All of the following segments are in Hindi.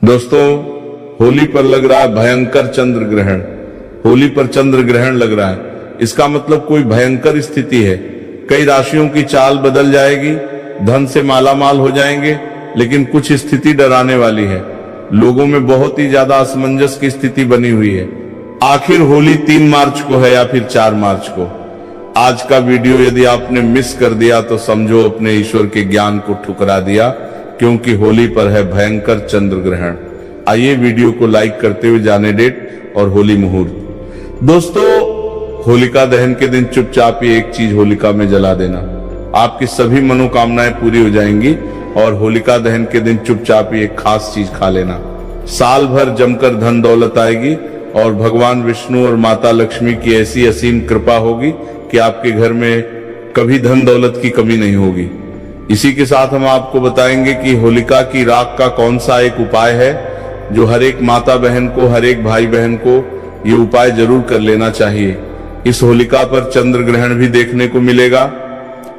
दोस्तों, होली पर लग रहा है भयंकर चंद्र ग्रहण। होली पर चंद्र ग्रहण लग रहा है, इसका मतलब कोई भयंकर स्थिति है। कई राशियों की चाल बदल जाएगी, धन से मालामाल हो जाएंगे, लेकिन कुछ स्थिति डराने वाली है। लोगों में बहुत ही ज्यादा असमंजस की स्थिति बनी हुई है। आखिर होली 3 मार्च को है या फिर 4 मार्च को? आज का वीडियो यदि आपने मिस कर दिया तो समझो अपने ईश्वर के ज्ञान को ठुकरा दिया, क्योंकि होली पर है भयंकर चंद्र ग्रहण। आइए वीडियो को लाइक करते हुए जाने डेट और होली मुहूर्त। दोस्तों, होलिका दहन के दिन चुपचाप ही एक चीज होलिका में जला देना, आपकी सभी मनोकामनाएं पूरी हो जाएंगी। और होलिका दहन के दिन चुपचाप ही एक खास चीज खा लेना, साल भर जमकर धन दौलत आएगी और भगवान विष्णु और माता लक्ष्मी की ऐसी असीम कृपा होगी कि आपके घर में कभी धन दौलत की कमी नहीं होगी। इसी के साथ हम आपको बताएंगे कि होलिका की राख का कौन सा एक उपाय है जो हर एक माता बहन को, हर एक भाई बहन को ये उपाय जरूर कर लेना चाहिए। इस होलिका पर चंद्र ग्रहण भी देखने को मिलेगा।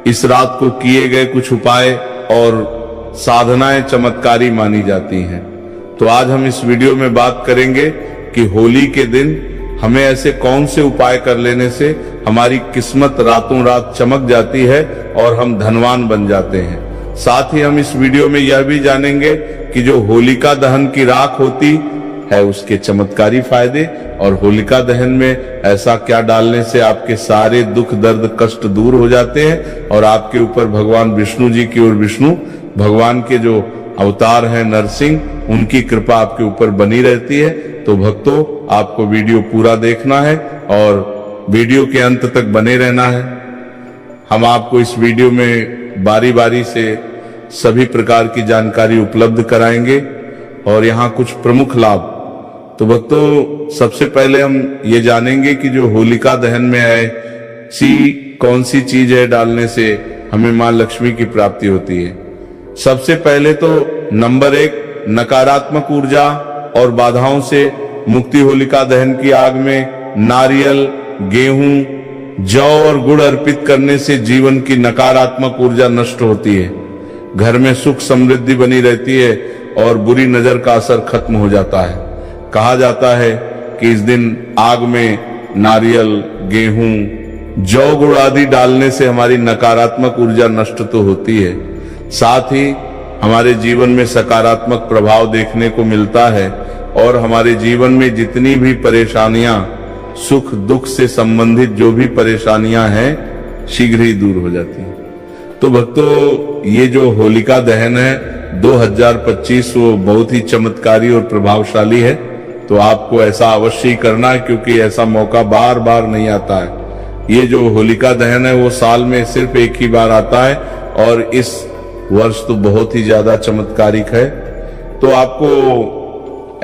इस रात को किए गए कुछ उपाय और साधनाएं चमत्कारी मानी जाती हैं। तो आज हम इस वीडियो में बात करेंगे कि होली के दिन हमें ऐसे कौन से उपाय कर लेने से हमारी किस्मत रातों रात चमक जाती है और हम धनवान बन जाते हैं। साथ ही हम इस वीडियो में यह भी जानेंगे कि जो होलिका दहन की राख होती है उसके चमत्कारी फायदे, और होलिका दहन में ऐसा क्या डालने से आपके सारे दुख दर्द कष्ट दूर हो जाते हैं और आपके ऊपर भगवान विष्णु जी की, और विष्णु भगवान के जो अवतार हैं नरसिंह, उनकी कृपा आपके ऊपर बनी रहती है। तो भक्तों, आपको वीडियो पूरा देखना है और वीडियो के अंत तक बने रहना है। हम आपको इस वीडियो में बारी बारी से सभी प्रकार की जानकारी उपलब्ध कराएंगे और यहाँ कुछ प्रमुख लाभ। तो भक्तों, सबसे पहले हम ये जानेंगे कि जो होलिका दहन में है कौन सी चीज है डालने से हमें मां लक्ष्मी की प्राप्ति होती है। सबसे पहले तो नंबर 1, नकारात्मक ऊर्जा और बाधाओं से मुक्ति। होलिका दहन की आग में नारियल, गेहूं, जौ और गुड़ अर्पित करने से जीवन की नकारात्मक ऊर्जा नष्ट होती है, घर में सुख समृद्धि बनी रहती है और बुरी नजर का असर खत्म हो जाता है। कहा जाता है कि इस दिन आग में नारियल, गेहूं, जौ गुड़ आदि डालने से हमारी नकारात्मक ऊर्जा नष्ट तो होती है, साथ ही हमारे जीवन में सकारात्मक प्रभाव देखने को मिलता है और हमारे जीवन में जितनी भी परेशानियां, सुख दुख से संबंधित जो भी परेशानियां हैं, शीघ्र ही दूर हो जाती हैं। तो भक्तों, ये जो होलिका दहन है 2025 वो बहुत ही चमत्कारी और प्रभावशाली है। तो आपको ऐसा अवश्य ही करना है, क्योंकि ऐसा मौका बार बार नहीं आता है। ये जो होलिका दहन है वो साल में सिर्फ एक ही बार आता है और इस वर्ष तो बहुत ही ज्यादा चमत्कारिक है। तो आपको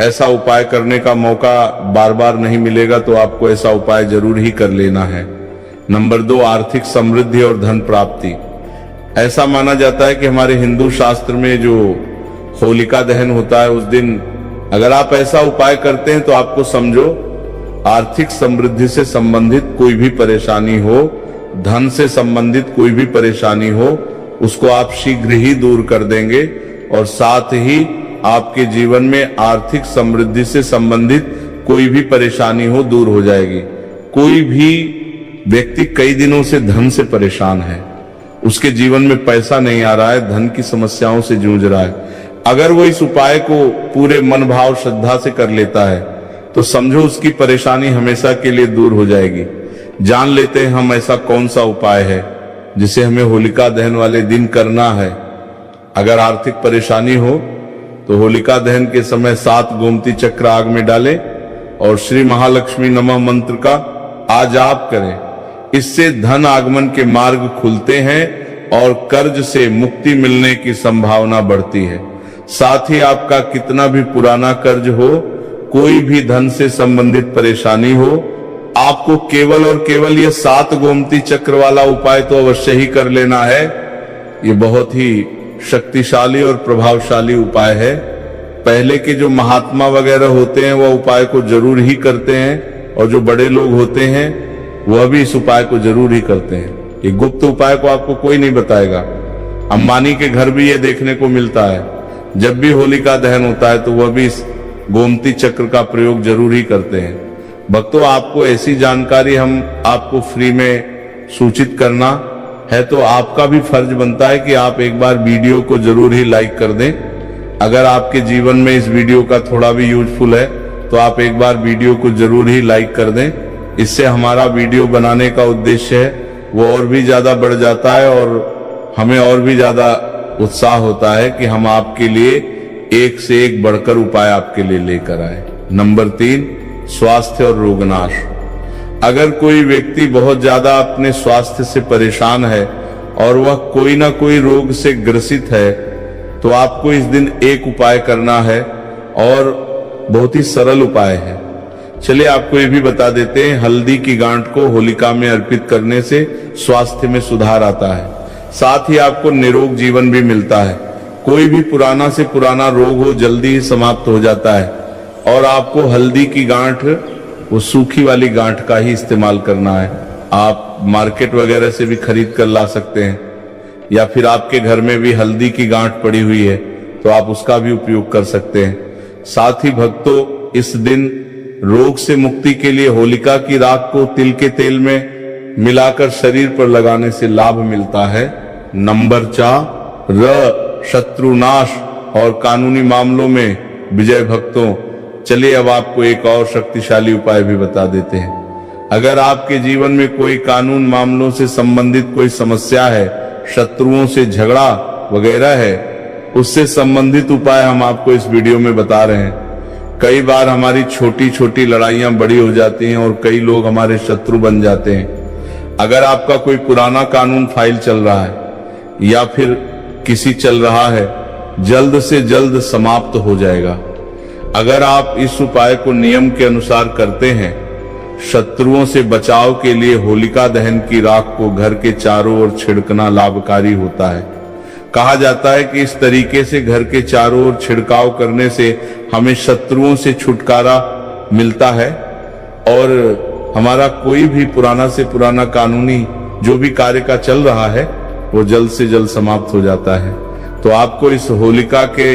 ऐसा उपाय करने का मौका बार बार नहीं मिलेगा, तो आपको ऐसा उपाय जरूर ही कर लेना है। नंबर 2, आर्थिक समृद्धि और धन प्राप्ति। ऐसा माना जाता है कि हमारे हिंदू शास्त्र में जो होलिका दहन होता है उस दिन अगर आप ऐसा उपाय करते हैं तो आपको समझो आर्थिक समृद्धि से संबंधित कोई भी परेशानी हो, धन से संबंधित कोई भी परेशानी हो, उसको आप शीघ्र ही दूर कर देंगे और साथ ही आपके जीवन में आर्थिक समृद्धि से संबंधित कोई भी परेशानी हो दूर हो जाएगी। कोई भी व्यक्ति कई दिनों से धन से परेशान है, उसके जीवन में पैसा नहीं आ रहा है, धन की समस्याओं से जूझ रहा है, अगर वो इस उपाय को पूरे मन भाव श्रद्धा से कर लेता है तो समझो उसकी परेशानी हमेशा के लिए दूर हो जाएगी। जान लेते हैं हम ऐसा कौन सा उपाय है जिसे हमें होलिका दहन वाले दिन करना है। अगर आर्थिक परेशानी हो तो होलिका दहन के समय 7 गोमती चक्र आग में डालें और श्री महालक्ष्मी नमः मंत्र का जाप करें। इससे धन आगमन के मार्ग खुलते हैं और कर्ज से मुक्ति मिलने की संभावना बढ़ती है। साथ ही आपका कितना भी पुराना कर्ज हो, कोई भी धन से संबंधित परेशानी हो, आपको केवल और केवल ये 7 गोमती चक्र वाला उपाय तो अवश्य ही कर लेना है। ये बहुत ही शक्तिशाली और प्रभावशाली उपाय है। पहले के जो महात्मा वगैरह होते हैं वह उपाय को जरूर ही करते हैं और जो बड़े लोग होते हैं वह भी इस उपाय को जरूर ही करते हैं। ये गुप्त उपाय को आपको कोई नहीं बताएगा। अंबानी के घर भी ये देखने को मिलता है। जब भी होलिका दहन होता है तो वह भी इस गोमती चक्र का प्रयोग जरूर ही करते हैं। भक्तों, आपको ऐसी जानकारी हम आपको फ्री में सूचित करना है तो आपका भी फर्ज बनता है कि आप एक बार वीडियो को जरूर ही लाइक कर दें। अगर आपके जीवन में इस वीडियो का थोड़ा भी यूजफुल है तो आप एक बार वीडियो को जरूर ही लाइक कर दें। इससे हमारा वीडियो बनाने का उद्देश्य है वो और भी ज्यादा बढ़ जाता है और हमें और भी ज्यादा उत्साह होता है कि हम आपके लिए एक से एक बढ़कर उपाय आपके लिए लेकर आए। नंबर 3, स्वास्थ्य और रोगनाश। अगर कोई व्यक्ति बहुत ज्यादा अपने स्वास्थ्य से परेशान है और वह कोई ना कोई रोग से ग्रसित है तो आपको इस दिन एक उपाय करना है और बहुत ही सरल उपाय है। चलिए आपको ये भी बता देते हैं, हल्दी की गांठ को होलिका में अर्पित करने से स्वास्थ्य में सुधार आता है, साथ ही आपको निरोग जीवन भी मिलता है। कोई भी पुराना से पुराना रोग हो जल्दी ही समाप्त हो जाता है। और आपको हल्दी की गांठ वो सूखी वाली गांठ का ही इस्तेमाल करना है। आप मार्केट वगैरह से भी खरीद कर ला सकते हैं या फिर आपके घर में भी हल्दी की गांठ पड़ी हुई है तो आप उसका भी उपयोग कर सकते हैं। साथ ही भक्तों, इस दिन रोग से मुक्ति के लिए होलिका की राख को तिल के तेल में मिलाकर शरीर पर लगाने से लाभ मिलता है। नंबर 4, शत्रुनाश और कानूनी मामलों में विजय। भक्तों, चलिए अब आपको एक और शक्तिशाली उपाय भी बता देते हैं। अगर आपके जीवन में कोई कानून मामलों से संबंधित कोई समस्या है, शत्रुओं से झगड़ा वगैरह है, उससे संबंधित उपाय हम आपको इस वीडियो में बता रहे हैं। कई बार हमारी छोटी छोटी लड़ाइयां बड़ी हो जाती हैं और कई लोग हमारे शत्रु बन जाते हैं। अगर आपका कोई पुराना कानून फाइल चल रहा है या फिर किसी चल रहा है, जल्द से जल्द समाप्त हो जाएगा। अगर आप इस उपाय को नियम के अनुसार करते हैं, शत्रुओं से बचाव के लिए होलिका दहन की राख को घर के चारों ओर छिड़कना लाभकारी होता है। कहा जाता है कि इस तरीके से घर के चारों ओर छिड़काव करने से हमें शत्रुओं से छुटकारा मिलता है और हमारा कोई भी पुराना से पुराना कानूनी जो भी कार्य का चल रहा है वो जल्द से जल्द समाप्त हो जाता है। तो आपको इस होलिका के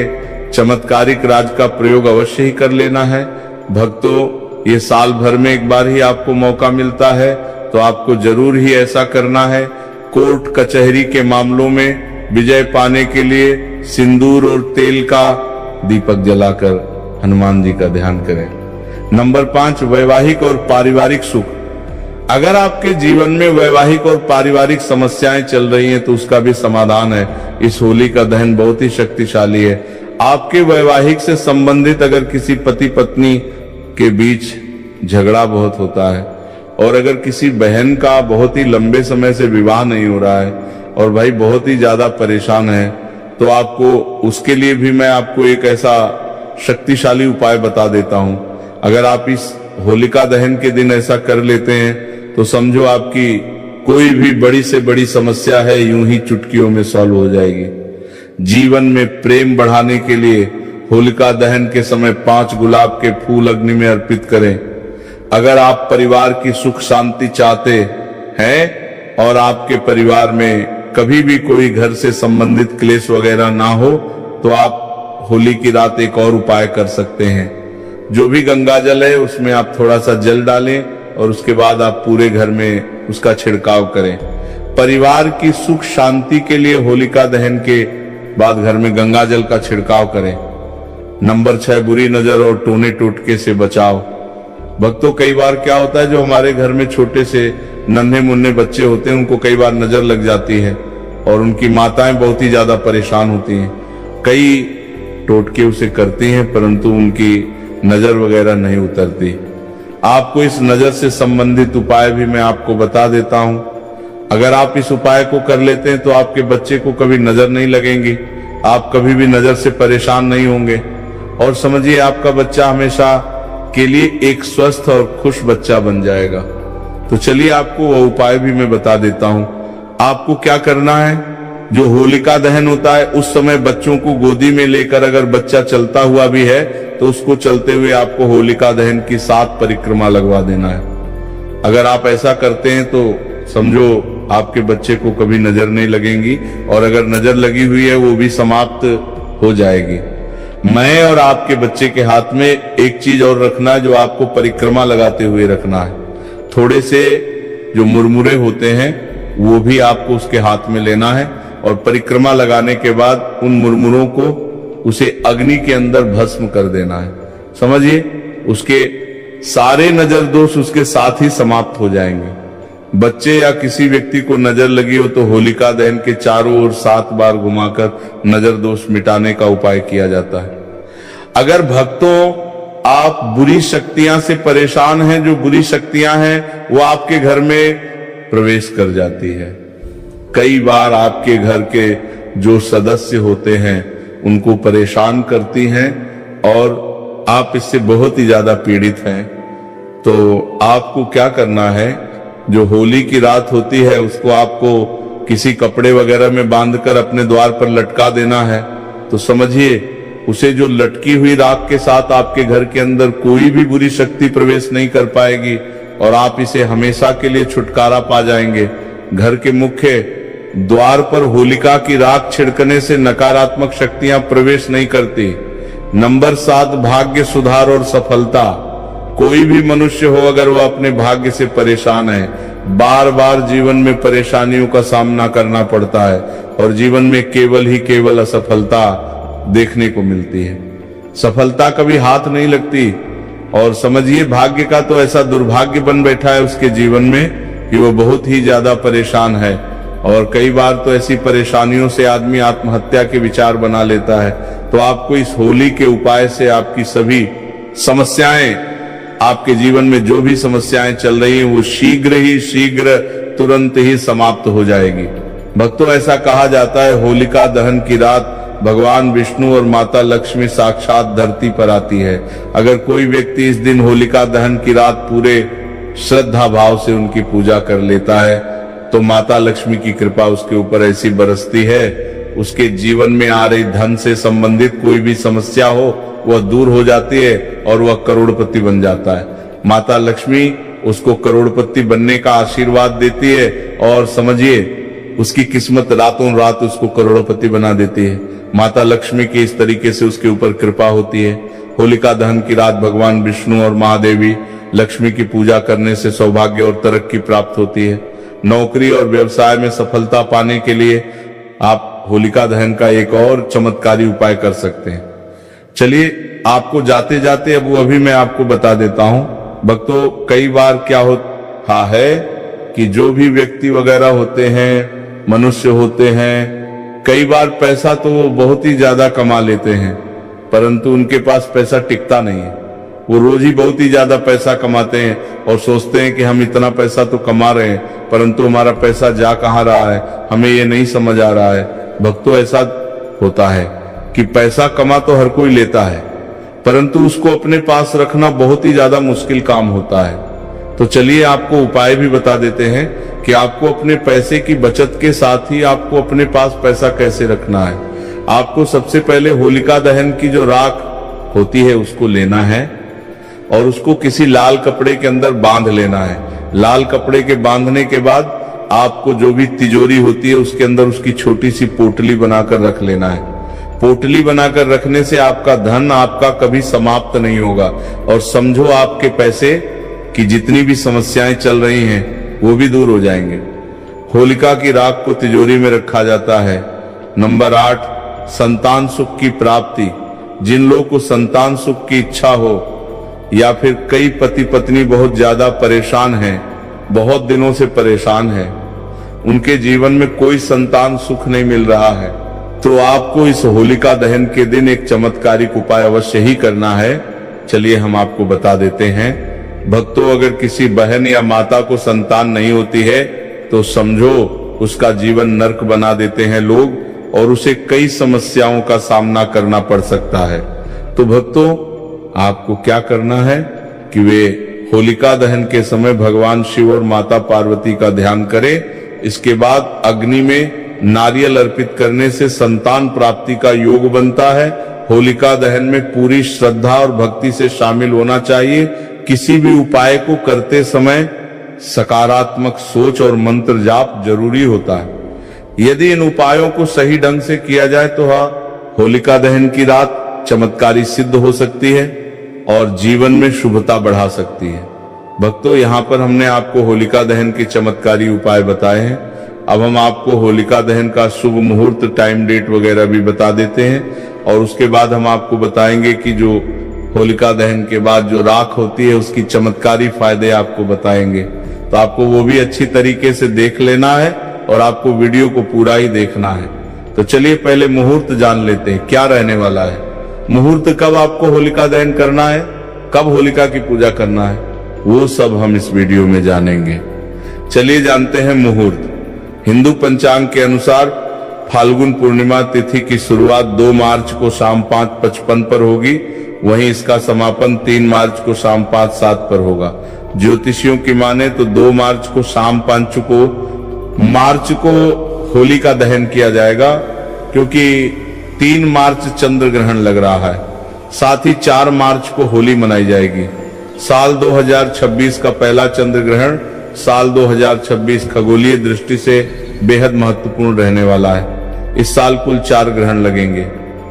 चमत्कारिक राज का प्रयोग अवश्य ही कर लेना है। भक्तों, ये साल भर में एक बार ही आपको मौका मिलता है तो आपको जरूर ही ऐसा करना है। कोर्ट कचहरी के मामलों में विजय पाने के लिए सिंदूर और तेल का दीपक जलाकर हनुमान जी का ध्यान करें। नंबर 5, वैवाहिक और पारिवारिक सुख। अगर आपके जीवन में वैवाहिक और पारिवारिक समस्याएं चल रही हैं तो उसका भी समाधान है। इस होली का दहन बहुत ही शक्तिशाली है। आपके वैवाहिक से संबंधित अगर किसी पति पत्नी के बीच झगड़ा बहुत होता है और अगर किसी बहन का बहुत ही लंबे समय से विवाह नहीं हो रहा है और भाई बहुत ही ज्यादा परेशान है, तो आपको उसके लिए भी मैं आपको एक ऐसा शक्तिशाली उपाय बता देता हूं। अगर आप इस होलिका दहन के दिन ऐसा कर लेते हैं तो समझो आपकी कोई भी बड़ी से बड़ी समस्या है यूं ही चुटकियों में सॉल्व हो जाएगी। जीवन में प्रेम बढ़ाने के लिए होलिका दहन के समय 5 गुलाब के फूल अग्नि में अर्पित करें। अगर आप परिवार की सुख शांति चाहते हैं और आपके परिवार में कभी भी कोई घर से संबंधित क्लेश वगैरह ना हो तो आप होली की रात एक और उपाय कर सकते हैं। जो भी गंगा जल है उसमें आप थोड़ा सा जल डालें और उसके बाद आप पूरे घर में उसका छिड़काव करें। परिवार की सुख शांति के लिए होलिका दहन के बाद घर में गंगा जल का छिड़काव करें। नंबर 6, बुरी नजर और टोने टोटके से बचाव। भक्तों, कई बार क्या होता है, जो हमारे घर में छोटे से नन्हे मुन्ने बच्चे होते हैं उनको कई बार नजर लग जाती है और उनकी माताएं बहुत ही ज्यादा परेशान होती हैं। कई टोटके उसे करती हैं परंतु उनकी नजर वगैरह नहीं उतरती। आपको इस नजर से संबंधित उपाय भी मैं आपको बता देता हूं। अगर आप इस उपाय को कर लेते हैं तो आपके बच्चे को कभी नजर नहीं लगेंगी, आप कभी भी नजर से परेशान नहीं होंगे और समझिए आपका बच्चा हमेशा के लिए एक स्वस्थ और खुश बच्चा बन जाएगा। तो चलिए आपको वो उपाय भी मैं बता देता हूं। आपको क्या करना है, जो होलिका दहन होता है उस समय बच्चों को गोदी में लेकर अगर बच्चा चलता हुआ भी है तो उसको चलते हुए आपको होलिका दहन की 7 परिक्रमा लगवा देना है। अगर आप ऐसा करते हैं तो समझो आपके बच्चे को कभी नजर नहीं लगेंगी और अगर नजर लगी हुई है वो भी समाप्त हो जाएगी। मैं और आपके बच्चे के हाथ में एक चीज और रखना है जो आपको परिक्रमा लगाते हुए रखना है। थोड़े से जो मुरमुरे होते हैं वो भी आपको उसके हाथ में लेना है और परिक्रमा लगाने के बाद उन मुरमुरों को उसे अग्नि के अंदर भस्म कर देना है। समझिए, उसके सारे नजर दोष उसके साथ ही समाप्त हो जाएंगे। बच्चे या किसी व्यक्ति को नजर लगी हो तो होलिका दहन के चारों ओर 7 बार घुमाकर नजर दोष मिटाने का उपाय किया जाता है। अगर भक्तों आप बुरी शक्तियां से परेशान हैं, जो बुरी शक्तियां हैं वो आपके घर में प्रवेश कर जाती है। कई बार आपके घर के जो सदस्य होते हैं उनको परेशान करती हैं और आप इससे बहुत ही ज्यादा पीड़ित हैं। तो आपको क्या करना है, जो होली की रात होती है उसको आपको किसी कपड़े वगैरह में बांधकर अपने द्वार पर लटका देना है। तो समझिए, उसे जो लटकी हुई राख के साथ आपके घर के अंदर कोई भी बुरी शक्ति प्रवेश नहीं कर पाएगी और आप इसे हमेशा के लिए छुटकारा पा जाएंगे। घर के मुख्य द्वार पर होलिका की राख छिड़कने से नकारात्मक शक्तियां प्रवेश नहीं करती। नंबर 7, भाग्य सुधार और सफलता। कोई भी मनुष्य हो, अगर वह अपने भाग्य से परेशान है, बार बार जीवन में परेशानियों का सामना करना पड़ता है और जीवन में केवल ही केवल असफलता देखने को मिलती है। सफलता कभी हाथ नहीं लगती और समझिए, भाग्य का तो ऐसा दुर्भाग्य बन बैठा है उसके जीवन में कि वो बहुत ही ज्यादा परेशान है और कई बार तो ऐसी परेशानियों से आदमी आत्महत्या के विचार बना लेता है। तो आपको इस होली के उपाय से आपकी सभी समस्याएं, आपके जीवन में जो भी समस्याएं चल रही हैं वो शीघ्र तुरंत ही समाप्त हो जाएगी। भक्तों, ऐसा कहा जाता है होलिका दहन की रात भगवान विष्णु और माता लक्ष्मी साक्षात धरती पर आती है। अगर कोई व्यक्ति इस दिन होलिका दहन की रात पूरे श्रद्धा भाव से उनकी पूजा कर लेता है तो माता लक्ष्मी की कृपा उसके ऊपर ऐसी बरसती है, उसके जीवन में आ रही धन से संबंधित कोई भी समस्या हो वह दूर हो जाती है और वह करोड़पति बन जाता है। माता लक्ष्मी उसको करोड़पति बनने का आशीर्वाद देती है और समझिए, उसकी किस्मत रातों रात उसको करोड़पति बना देती है। माता लक्ष्मी की इस तरीके से उसके ऊपर कृपा होती है। होलिका दहन की रात भगवान विष्णु और महादेवी लक्ष्मी की पूजा करने से सौभाग्य और तरक्की प्राप्त होती है। नौकरी और व्यवसाय में सफलता पाने के लिए आप होलिका दहन का एक और चमत्कारी उपाय कर सकते हैं। चलिए, आपको जाते जाते अब वो अभी मैं आपको बता देता हूं। भक्तों, कई बार क्या होता है कि जो भी व्यक्ति वगैरह होते हैं, मनुष्य होते हैं, कई बार पैसा तो वो बहुत ही ज्यादा कमा लेते हैं परंतु उनके पास पैसा टिकता नहीं है। वो रोज ही बहुत ही ज्यादा पैसा कमाते हैं और सोचते हैं कि हम इतना पैसा तो कमा रहे हैं परंतु हमारा पैसा जा कहां रहा है, हमें ये नहीं समझ आ रहा है। भक्तों, ऐसा होता है कि पैसा कमा तो हर कोई लेता है परंतु उसको अपने पास रखना बहुत ही ज्यादा मुश्किल काम होता है। तो चलिए, आपको उपाय भी बता देते हैं कि आपको अपने पैसे की बचत के साथ ही आपको अपने पास पैसा कैसे रखना है। आपको सबसे पहले होलिका दहन की जो राख होती है उसको लेना है और उसको किसी लाल कपड़े के अंदर बांध लेना है। लाल कपड़े के बांधने के बाद आपको जो भी तिजोरी होती है उसके अंदर उसकी छोटी सी पोटली बनाकर रख लेना है। पोटली बनाकर रखने से आपका धन आपका कभी समाप्त नहीं होगा और समझो आपके पैसे की जितनी भी समस्याएं चल रही हैं वो भी दूर हो जाएंगे। होलिका की राख को तिजोरी में रखा जाता है। नंबर 8, संतान सुख की प्राप्ति। जिन लोगों को संतान सुख की इच्छा हो या फिर कई पति पत्नी बहुत ज्यादा परेशान हैं, बहुत दिनों से परेशान हैं, उनके जीवन में कोई संतान सुख नहीं मिल रहा है, तो आपको इस होलिका दहन के दिन एक चमत्कारिक उपाय अवश्य ही करना है। चलिए, हम आपको बता देते हैं। भक्तों, अगर किसी बहन या माता को संतान नहीं होती है तो समझो उसका जीवन नर्क बना देते हैं लोग और उसे कई समस्याओं का सामना करना पड़ सकता है। तो भक्तों, आपको क्या करना है कि वे होलिका दहन के समय भगवान शिव और माता पार्वती का ध्यान करें। इसके बाद अग्नि में नारियल अर्पित करने से संतान प्राप्ति का योग बनता है। होलिका दहन में पूरी श्रद्धा और भक्ति से शामिल होना चाहिए। किसी भी उपाय को करते समय सकारात्मक सोच और मंत्र जाप जरूरी होता है। यदि इन उपायों को सही ढंग से किया जाए तो होलिका दहन की रात चमत्कारी सिद्ध हो सकती है और जीवन में शुभता बढ़ा सकती है। भक्तों, यहाँ पर हमने आपको होलिका दहन के चमत्कारी उपाय बताए हैं। अब हम आपको होलिका दहन का शुभ मुहूर्त, टाइम, डेट वगैरह भी बता देते हैं और उसके बाद हम आपको बताएंगे कि जो होलिका दहन के बाद जो राख होती है उसकी चमत्कारी फायदे आपको बताएंगे। तो आपको वो भी अच्छी तरीके से देख लेना है और आपको वीडियो को पूरा ही देखना है। तो चलिए पहले मुहूर्त जान लेते हैं क्या रहने वाला है। मुहूर्त कब आपको होलिका दहन करना है, कब होलिका की पूजा करना है, वो सब हम इस वीडियो में जानेंगे। चलिए जानते हैं मुहूर्त। हिंदू पंचांग के अनुसार फाल्गुन पूर्णिमा तिथि की शुरुआत 2 मार्च को शाम 5:55 पर होगी, वहीं इसका समापन 3 मार्च को शाम 5:07 पर होगा। ज्योतिषियों की माने तो 2 मार्च को शाम 5 को होलिका दहन किया जाएगा, क्योंकि 3 मार्च चंद्र ग्रहण लग रहा है। साथ ही 4 मार्च को होली मनाई जाएगी। साल 2026 का पहला चंद्र ग्रहण साल 2026 खगोलीय दृष्टि से बेहद महत्वपूर्ण रहने वाला है। इस साल कुल 4 ग्रहण लगेंगे,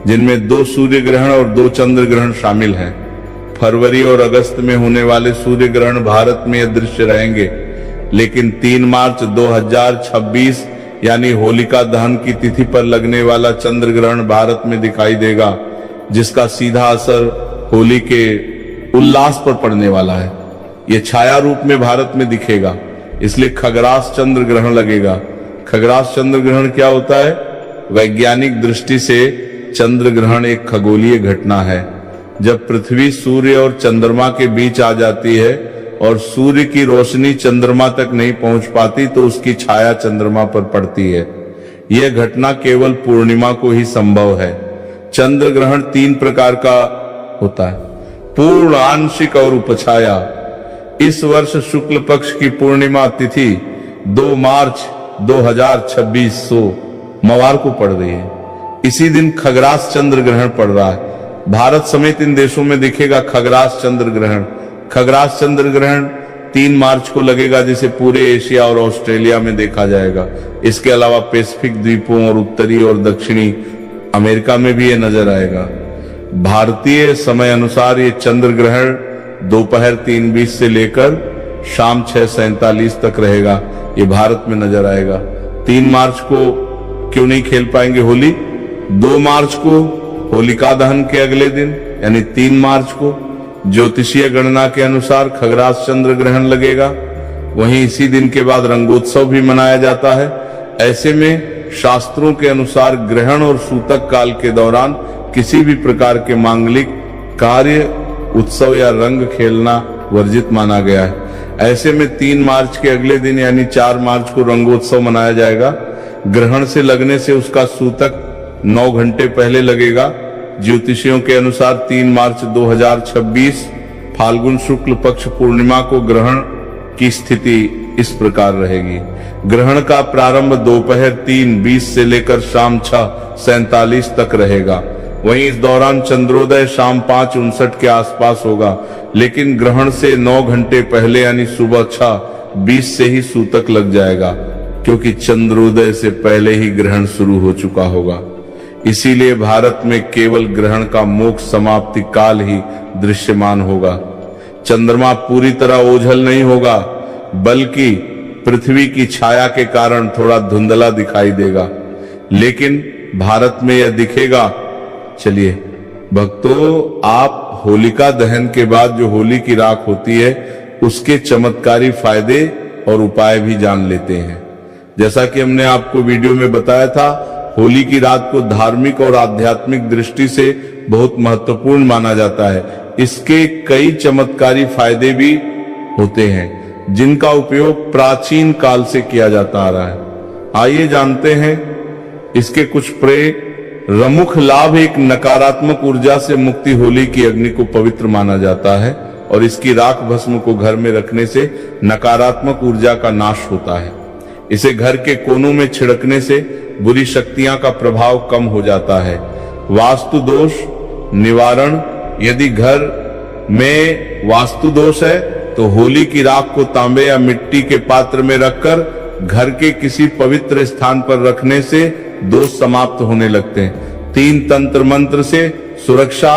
जिनमें 2 सूर्य ग्रहण और 2 चंद्र ग्रहण शामिल हैं। फरवरी और अगस्त में होने वाले सूर्य ग्रहण भारत में अदृश्य रहेंगे, लेकिन 3 मार्च 2026 यानी होलिका दहन की तिथि पर लगने वाला चंद्र ग्रहण भारत में दिखाई देगा, जिसका सीधा असर होली के उल्लास पर पड़ने वाला है। ये छाया रूप में भारत में दिखेगा, इसलिए खगरास चंद्र ग्रहण लगेगा। खगरास चंद्र ग्रहण क्या होता है? वैज्ञानिक दृष्टि से चंद्र ग्रहण एक खगोलीय घटना है। जब पृथ्वी सूर्य और चंद्रमा के बीच आ जाती है और सूर्य की रोशनी चंद्रमा तक नहीं पहुंच पाती तो उसकी छाया चंद्रमा पर पड़ती है। यह घटना केवल पूर्णिमा को ही संभव है। चंद्र ग्रहण 3 प्रकार का होता है, पूर्ण, आंशिक और उपछाया। इस वर्ष शुक्ल पक्ष की पूर्णिमा तिथि 2 मार्च 2026 मवार को पड़ रही है। इसी दिन खगरास चंद्र ग्रहण पड़ रहा है। भारत समेत इन देशों में दिखेगा खगरास चंद्र ग्रहण। खगरास चंद्र ग्रहण 3 मार्च को लगेगा, जिसे पूरे एशिया और ऑस्ट्रेलिया में देखा जाएगा। इसके अलावा पैसिफिक द्वीपों और उत्तरी और दक्षिणी अमेरिका में भी ये नजर आएगा। भारतीय समय अनुसार ये चंद्र ग्रहण दोपहर 3:20 से लेकर शाम 6:47 तक रहेगा। ये भारत में नजर आएगा। 3 मार्च को क्यों नहीं खेल पाएंगे होली? 2 मार्च को होलिका दहन के अगले दिन यानी 3 मार्च को ज्योतिषीय गणना के अनुसार खगरास चंद्र ग्रहण लगेगा। वहीं इसी दिन के बाद रंगोत्सव भी मनाया जाता है। ऐसे में शास्त्रों के अनुसार ग्रहण और सूतक काल के दौरान किसी भी प्रकार के मांगलिक कार्य, उत्सव या रंग खेलना वर्जित माना गया है। ऐसे में 3 मार्च के अगले दिन यानी 4 मार्च को रंगोत्सव मनाया जाएगा। ग्रहण से लगने से उसका सूतक 9 घंटे पहले लगेगा। ज्योतिषियों के अनुसार 3 मार्च 2026 फाल्गुन शुक्ल पक्ष पूर्णिमा को ग्रहण की स्थिति इस प्रकार रहेगी। ग्रहण का प्रारंभ दोपहर 3:20 से लेकर शाम 6:47 तक रहेगा। वहीं इस दौरान चंद्रोदय शाम 5:59 के आसपास होगा, लेकिन ग्रहण से 9 घंटे पहले यानी सुबह 6:20 से ही सूतक लग जाएगा, क्योंकि चंद्रोदय से पहले ही ग्रहण शुरू हो चुका होगा। इसीलिए भारत में केवल ग्रहण का मोक्ष समाप्ति काल ही दृश्यमान होगा। चंद्रमा पूरी तरह ओझल नहीं होगा, बल्कि पृथ्वी की छाया के कारण थोड़ा धुंधला दिखाई देगा, लेकिन भारत में यह दिखेगा। चलिए भक्तों, आप होलिका दहन के बाद जो होली की राख होती है उसके चमत्कारी फायदे और उपाय भी जान लेते हैं। जैसा कि हमने आपको वीडियो में बताया था, होली की रात को धार्मिक और आध्यात्मिक दृष्टि से बहुत महत्वपूर्ण माना जाता है। इसके कई चमत्कारी फायदे भी होते हैं, जिनका उपयोग प्राचीन काल से किया जाता आ रहा है। आइए जानते हैं इसके कुछ प्रमुख लाभ। एक नकारात्मक ऊर्जा से मुक्ति। होली की अग्नि को पवित्र माना जाता है और इसकी राख भस्म को घर में रखने से नकारात्मक ऊर्जा का नाश होता है। इसे घर के कोनों में छिड़कने से बुरी शक्तियां का प्रभाव कम हो जाता है। वास्तु दोष निवारण। यदि घर में वास्तु दोष है तो होली की राख को तांबे या मिट्टी के पात्र में रखकर घर के किसी पवित्र स्थान पर रखने से दोष समाप्त होने लगते हैं। 3 तंत्र मंत्र से सुरक्षा